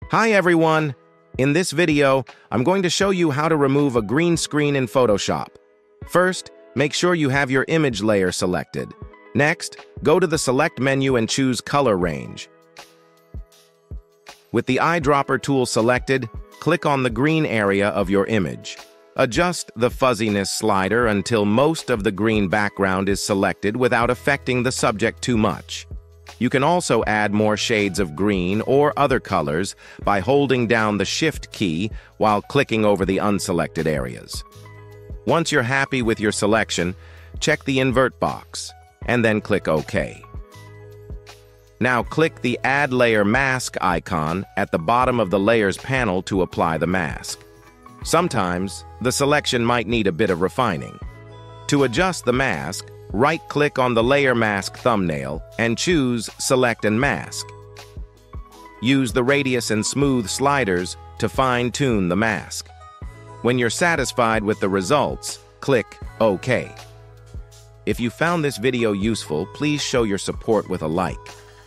Hi everyone! In this video, I'm going to show you how to remove a green screen in Photoshop. First, make sure you have your image layer selected. Next, go to the Select menu and choose Color Range. With the Eyedropper tool selected, click on the green area of your image. Adjust the fuzziness slider until most of the green background is selected without affecting the subject too much. You can also add more shades of green or other colors by holding down the Shift key while clicking over the unselected areas. Once you're happy with your selection, check the invert box, and then click OK. Now click the Add Layer Mask icon at the bottom of the Layers panel to apply the mask. Sometimes, the selection might need a bit of refining. To adjust the mask, right-click on the Layer Mask thumbnail and choose Select and Mask. Use the radius and smooth sliders to fine-tune the mask. When you're satisfied with the results, click OK. If you found this video useful, please show your support with a like.